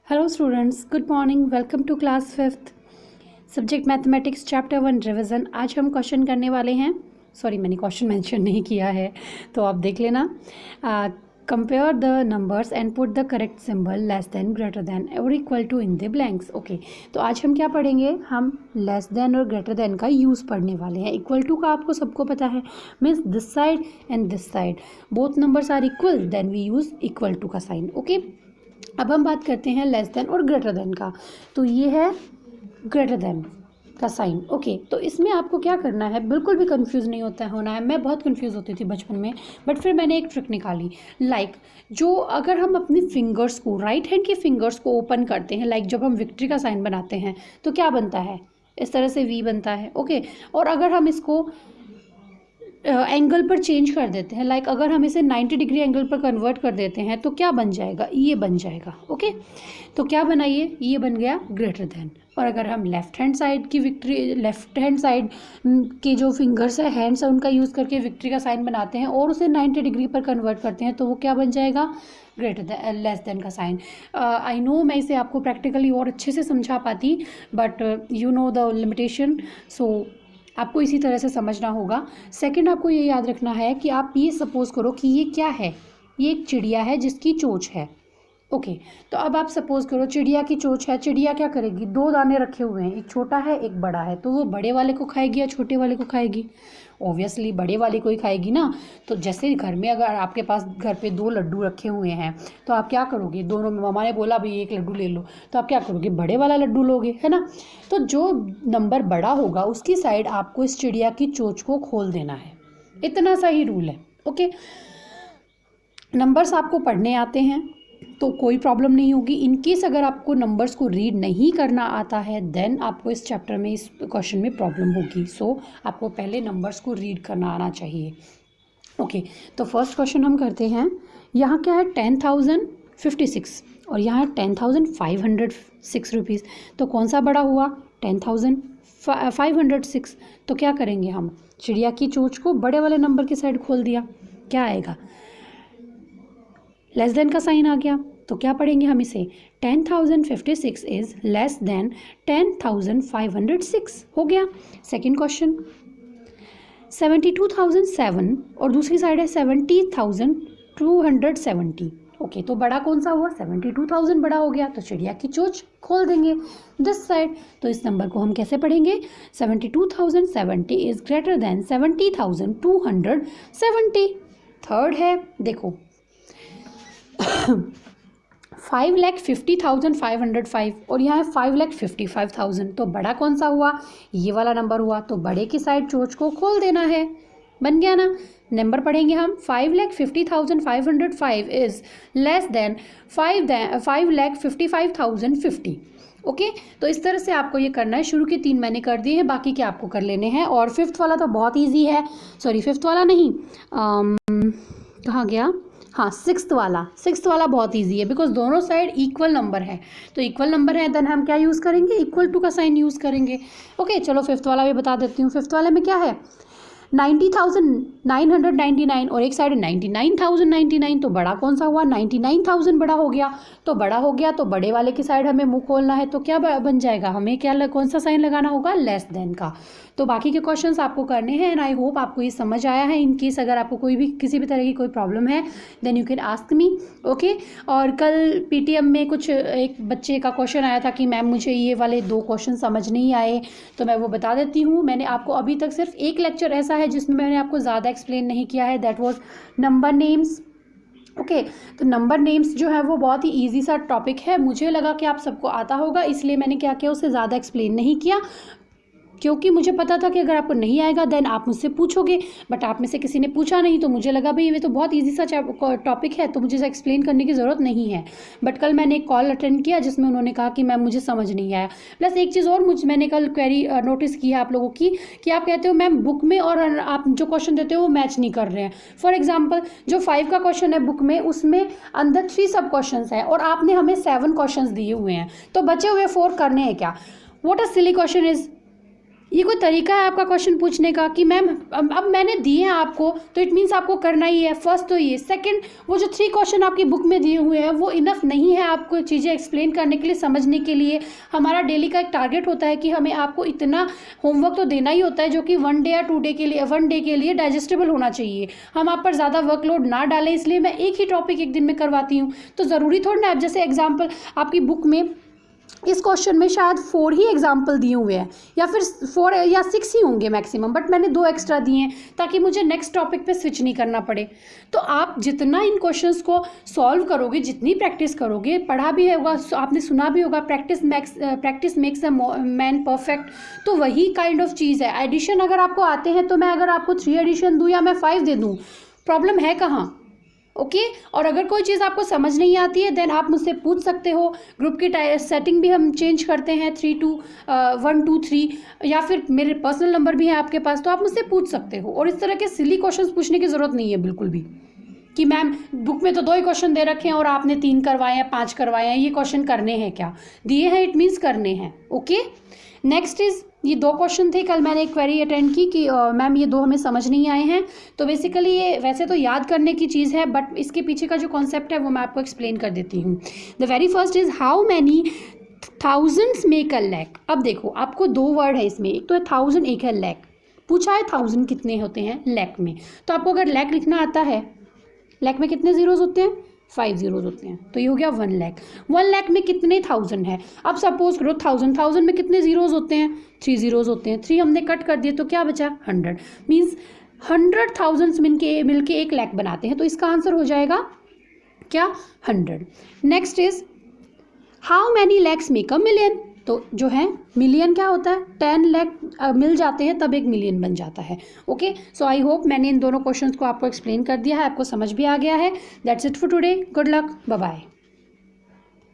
Hello students, good morning. Welcome to class 5th. Subject mathematics chapter 1 revision. आज हम question करने वाले हैं. सॉरी, मैंने क्वेश्चन मेंशन नहीं किया है तो आप देख लेना. Compare the numbers and put the correct symbol less than, greater than और equal to in the blanks. Okay, तो आज हम क्या पढ़ेंगे? हम लेस देन और ग्रेटर देन का यूज़ पढ़ने वाले हैं. इक्वल टू का आपको सबको पता है, means this side and this side both numbers are equal, then we use equal to का साइन. ओके, अब हम बात करते हैं लेस देन और ग्रेटर देन का. तो ये है ग्रेटर देन का साइन. ओके, तो इसमें आपको क्या करना है, बिल्कुल भी कंफ्यूज नहीं होना है. मैं बहुत कंफ्यूज होती थी बचपन में, बट फिर मैंने एक ट्रिक निकाली. जो अगर हम अपनी फिंगर्स को, राइट हैंड के फिंगर्स को ओपन करते हैं, जब हम विक्ट्री का साइन बनाते हैं तो क्या बनता है? इस तरह से वी बनता है. ओके, और अगर हम इसको एंगल पर चेंज कर देते हैं, अगर हम इसे 90 डिग्री एंगल पर कन्वर्ट कर देते हैं तो क्या बन जाएगा? ये बन जाएगा. ओके, तो क्या बनाइए? ये बन गया ग्रेटर देन. और अगर हम लेफ्ट हैंड साइड के जो फिंगर्स है, हैंड्स है, उनका यूज़ करके विक्ट्री का साइन बनाते हैं और उसे 90 डिग्री पर कन्वर्ट करते हैं तो वो क्या बन जाएगा? ग्रेटर देन, लेस देन का साइन. आई नो मैं इसे आपको प्रैक्टिकली और अच्छे से समझा पाती, but you know the limitation, so आपको इसी तरह से समझना होगा. सेकंड, आपको ये याद रखना है कि आप ये सपोज करो कि ये क्या है? ये एक चिड़िया है जिसकी चोंच है. ओके, तो अब आप सपोज करो चिड़िया की चोंच है. चिड़िया क्या करेगी? 2 दाने रखे हुए हैं, एक छोटा है एक बड़ा है, तो वो बड़े वाले को खाएगी या छोटे वाले को खाएगी? ऑब्वियसली बड़े वाले को ही खाएगी ना. तो जैसे घर में अगर आपके पास घर पे 2 लड्डू रखे हुए हैं तो आप क्या करोगे? दोनों में मामा ने बोला भाई एक लड्डू ले लो, तो आप क्या करोगे? बड़े वाला लड्डू लोगे, है ना. तो जो नंबर बड़ा होगा उसकी साइड आपको इस चिड़िया की चोंच को खोल देना है. इतना सा ही रूल है. ओके, नंबर्स आपको पढ़ने आते हैं तो कोई प्रॉब्लम नहीं होगी. इनकेस अगर आपको नंबर्स को रीड नहीं करना आता है देन आपको इस चैप्टर में, इस क्वेश्चन में प्रॉब्लम होगी. सो आपको पहले नंबर्स को रीड करना आना चाहिए. ओके, तो फर्स्ट क्वेश्चन हम करते हैं. यहाँ क्या है? 10,056 और यहाँ है 10,506 रुपीज़. तो कौन सा बड़ा हुआ? 10,506. तो क्या करेंगे हम? चिड़िया की चोंच को बड़े वाले नंबर की साइड खोल दिया. क्या आएगा? लेस देन का साइन आ गया. तो क्या पढ़ेंगे हम इसे? 10,056 इज लेस देन 10,506. हो गया. सेकेंड क्वेश्चन, 72,007 और दूसरी साइड है 70,270. ओके, तो बड़ा कौन सा हुआ? 72,000 बड़ा हो गया, तो चिड़िया की चोंच खोल देंगे दिस साइड. तो इस नंबर को हम कैसे पढ़ेंगे? 72,070 इज ग्रेटर देन 70,270. थर्ड है, देखो 5,50,505 और यहाँ है 5,55,000. तो बड़ा कौन सा हुआ? ये वाला नंबर हुआ, तो बड़े की साइड चोंच को खोल देना है. बन गया ना. नंबर पढ़ेंगे हम. 5,50,505 इज लेस देन 5,55,050. ओके, तो इस तरह से आपको ये करना है. शुरू के 3 मैंने कर दिए हैं, बाकी के आपको कर लेने हैं. और फिफ्थ वाला तो बहुत ईजी है. सॉरी, फिफ्थ वाला नहीं, कहाँ गया? हाँ, सिक्स्थ वाला बहुत इजी है, बिकॉज दोनों साइड इक्वल नंबर है. तो इक्वल नंबर है, देन हम क्या यूज़ करेंगे? इक्वल टू का साइन यूज़ करेंगे. ओके, चलो फिफ्थ वाला भी बता देती हूँ. फिफ्थ वाले में क्या है? 90,999 और एक साइड 99,099. तो बड़ा कौन सा हुआ? 99,000 बड़ा हो गया. तो बड़ा हो गया तो बड़े वाले की साइड हमें मुंह खोलना है, तो क्या बन जाएगा? हमें क्या, कौन सा साइन लगाना होगा? लेस देन का. तो बाकी के क्वेश्चंस आपको करने हैं एंड आई होप आपको ये समझ आया है. इन केस अगर आपको किसी भी तरह की कोई प्रॉब्लम है then you can ask me. Okay, और कल पीटीएम में एक बच्चे का क्वेश्चन आया था कि मैम मुझे ये वाले 2 क्वेश्चन समझ नहीं आए, तो मैं वो बता देती हूँ. मैंने आपको अभी तक सिर्फ एक लेक्चर ऐसा है जिसमें मैंने आपको ज़्यादा एक्सप्लेन नहीं किया है, that was number names. Okay, तो नंबर नेम्स जो है वो बहुत ही इजी सा टॉपिक है. मुझे लगा कि आप सबको आता होगा, इसलिए मैंने क्या किया, उसे ज़्यादा एक्सप्लेन नहीं किया, क्योंकि मुझे पता था कि अगर आपको नहीं आएगा देन आप मुझसे पूछोगे. बट आप में से किसी ने पूछा नहीं, तो मुझे लगा भाई ये तो बहुत इजी सा टॉपिक है, तो मुझे इसे एक्सप्लेन करने की ज़रूरत नहीं है. बट कल मैंने एक कॉल अटेंड किया जिसमें उन्होंने कहा कि मैम मुझे समझ नहीं आया. प्लस एक चीज़ और मैंने कल क्वेरी नोटिस की है आप लोगों की, कि आप कहते हो मैम बुक में और आप जो क्वेश्चन देते हो वो मैच नहीं कर रहे हैं. फॉर एग्जाम्पल, जो 5 का क्वेश्चन है बुक में, उसमें अंदर 3 सब क्वेश्चन है और आपने हमें 7 क्वेश्चन दिए हुए हैं, तो बचे हुए 4 करने हैं क्या? What a silly question is. ये कोई तरीका है आपका क्वेश्चन पूछने का कि मैम अब मैंने दिए हैं आपको तो इट मीन्स आपको करना ही है। फर्स्ट तो ये, सेकंड वो जो 3 क्वेश्चन आपकी बुक में दिए हुए हैं वो इनफ नहीं है आपको चीज़ें एक्सप्लेन करने के लिए, समझने के लिए। हमारा डेली का एक टारगेट होता है कि हमें आपको इतना होमवर्क तो देना ही होता है जो कि 1 डे या 2 डे के लिए, 1 डे के लिए डाइजेस्टेबल होना चाहिए। हम आप पर ज़्यादा वर्कलोड ना डालें, इसलिए मैं एक ही टॉपिक एक दिन में करवाती हूँ। तो ज़रूरी थोड़ा ना, जैसे एग्जाम्पल आपकी बुक में इस क्वेश्चन में शायद 4 ही एग्जाम्पल दिए हुए हैं या फिर 4 या 6 ही होंगे मैक्सिमम, बट मैंने 2 एक्स्ट्रा दिए हैं ताकि मुझे नेक्स्ट टॉपिक पे स्विच नहीं करना पड़े। तो आप जितना इन क्वेश्चंस को सॉल्व करोगे, जितनी प्रैक्टिस करोगे, पढ़ा भी होगा, आपने सुना भी होगा, practice makes a man perfect, तो वही काइंड ऑफ चीज़ है। एडिशन अगर आपको आते हैं तो मैं अगर आपको 3 एडिशन दूँ या मैं 5 दे दूँ, प्रॉब्लम है कहाँ? ओके और अगर कोई चीज़ आपको समझ नहीं आती है देन आप मुझसे पूछ सकते हो। ग्रुप की सेटिंग भी हम चेंज करते हैं 1 2 3, या फिर मेरे पर्सनल नंबर भी है आपके पास, तो आप मुझसे पूछ सकते हो। और इस तरह के सिली क्वेश्चंस पूछने की ज़रूरत नहीं है बिल्कुल भी कि मैम बुक में तो 2 ही क्वेश्चन दे रखे हैं और आपने 3 करवाए हैं, 5 करवाए हैं, ये क्वेश्चन करने हैं क्या? दिए हैं इट मीन्स करने हैं। ओके नेक्स्ट इज़, ये 2 क्वेश्चन थे। कल मैंने एक क्वेरी अटेंड की कि मैम ये 2 हमें समझ नहीं आए हैं। तो बेसिकली ये वैसे तो याद करने की चीज़ है, बट इसके पीछे का जो कॉन्सेप्ट है वो मैं आपको एक्सप्लेन कर देती हूँ। The very first is how many thousands make a lakh. अब देखो आपको 2 वर्ड है इसमें, एक तो है 1000, एक है लैक। पूछा है 1000 कितने होते हैं लैक में, तो आपको अगर लैक लिखना आता है, लैक में कितने ज़ीरोज़ होते हैं? 5 ज़ीरोज़ होते हैं, तो ये हो गया 1 लाख। 1 लाख में कितने 1000 है? अब सपोज करो 1000 में कितने ज़ीरोज़ होते हैं? 3 ज़ीरोज़ होते हैं। 3 हमने कट कर दिए तो क्या बचा? 100। मीन्स 100,000 मिलके 1 लाख बनाते हैं, तो इसका आंसर हो जाएगा क्या? 100। Next is how many lakhs make a million. तो जो है मिलियन क्या होता है? 10 लाख मिल जाते हैं तब 1 मिलियन बन जाता है। ओके सो आई होप मैंने इन दोनों क्वेश्चंस को आपको एक्सप्लेन कर दिया है, आपको समझ भी आ गया है। That's it for today, good luck, bye bye.